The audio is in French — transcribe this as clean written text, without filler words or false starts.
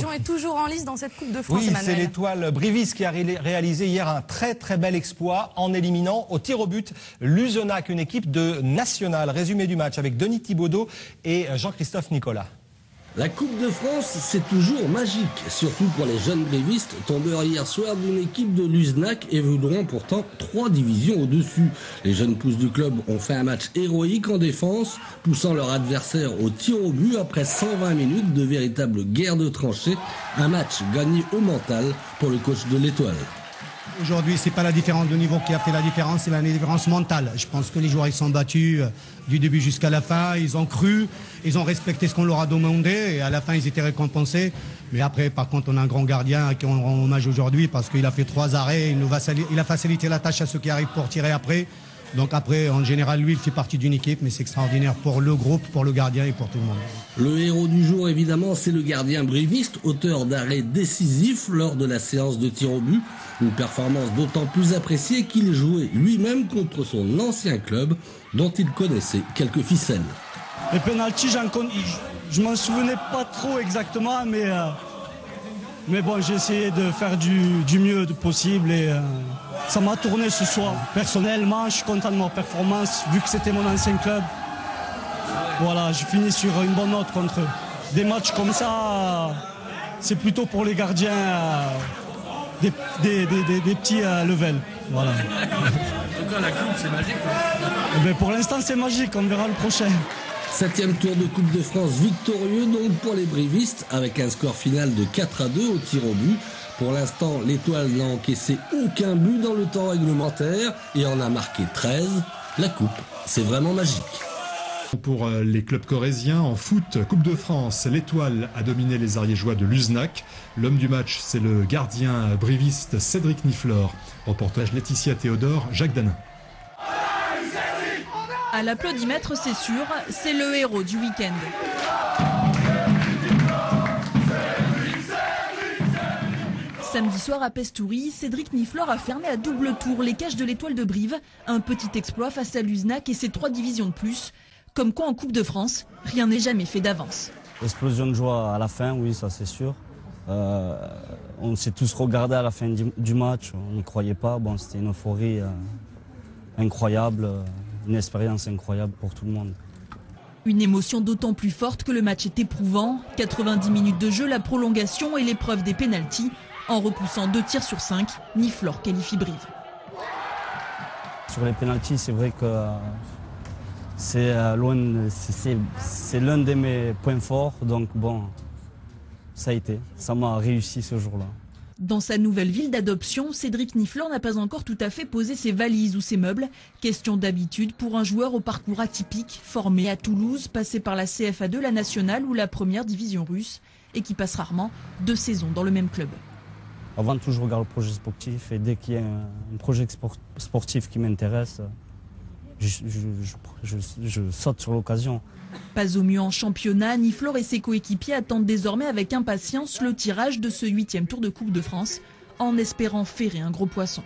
est toujours en lice dans cette Coupe de France, Oui, Emmanuel. c'est l'étoile Brivis qui a réalisé hier un très très bel exploit en éliminant au tir au but Luzenac, une équipe de nationale. Résumé du match avec Denis Thibaudot et Jean-Christophe Nicolas. La Coupe de France, c'est toujours magique, surtout pour les jeunes grévistes, tombeurs hier soir d'une équipe de Luzenac évoluant pourtant 3 divisions au-dessus. Les jeunes pousses du club ont fait un match héroïque en défense, poussant leur adversaire au tir au but après 120 minutes de véritable guerre de tranchées. Un match gagné au mental pour le coach de l'Étoile. Aujourd'hui, c'est pas la différence de niveau qui a fait la différence, c'est la différence mentale. Je pense que les joueurs ils sont battus du début jusqu'à la fin, ils ont cru, ils ont respecté ce qu'on leur a demandé et à la fin ils étaient récompensés. Mais après, par contre, on a un grand gardien à qui on rend hommage aujourd'hui parce qu'il a fait 3 arrêts, il a facilité la tâche à ceux qui arrivent pour tirer après. Donc après, en général, lui, il fait partie d'une équipe, mais c'est extraordinaire pour le groupe, pour le gardien et pour tout le monde. Le héros du jour, évidemment, c'est le gardien briviste, auteur d'arrêts décisifs lors de la séance de tir au but. Une performance d'autant plus appréciée qu'il jouait lui-même contre son ancien club, dont il connaissait quelques ficelles. Les pénaltys, je m'en souvenais pas trop exactement, mais bon, j'ai essayé de faire du mieux possible et ça m'a tourné ce soir. Personnellement, je suis content de ma performance, vu que c'était mon ancien club. Voilà, je finis sur une bonne note contre eux. Des matchs comme ça, c'est plutôt pour les gardiens des petits levels. Voilà. En tout cas, la coupe, c'est magique. Ben, pour l'instant, c'est magique, on verra le prochain. 7e tour de Coupe de France victorieux donc pour les brivistes avec un score final de 4-2 au tir au but. Pour l'instant, l'Étoile n'a encaissé aucun but dans le temps réglementaire et en a marqué 13. La coupe, c'est vraiment magique. Pour les clubs corréziens, en foot, Coupe de France, l'Étoile a dominé les Ariégeois de Luzenac. L'homme du match, c'est le gardien briviste Cédric Niflor. Reportage Laetitia Théodore, Jacques Danin. À l'applaudimètre, c'est sûr, c'est le héros du week-end. Samedi soir à Pestoury, Cédric Niflor a fermé à double tour les cages de l'Étoile de Brive. Un petit exploit face à Luzenac et ses 3 divisions de plus. Comme quoi en Coupe de France, rien n'est jamais fait d'avance. Explosion de joie à la fin, oui, ça c'est sûr. On s'est tous regardés à la fin du match, on n'y croyait pas. Bon, c'était une euphorie incroyable, une expérience incroyable pour tout le monde. Une émotion d'autant plus forte que le match est éprouvant. 90 minutes de jeu, la prolongation et l'épreuve des pénaltys. En repoussant 2 tirs sur 5, Niflor qualifie Brive. Sur les pénaltys, c'est vrai que c'est l'un de mes points forts. Donc bon, ça a été, ça m'a réussi ce jour-là. Dans sa nouvelle ville d'adoption, Cédric Niflor n'a pas encore tout à fait posé ses valises ou ses meubles. Question d'habitude pour un joueur au parcours atypique, formé à Toulouse, passé par la CFA2, la nationale ou la première division russe, et qui passe rarement 2 saisons dans le même club. Avant tout, je regarde le projet sportif et dès qu'il y a un projet sportif qui m'intéresse, je saute sur l'occasion. Pas au mieux en championnat, Niflor et ses coéquipiers attendent désormais avec impatience le tirage de ce 8e tour de Coupe de France, en espérant ferrer un gros poisson.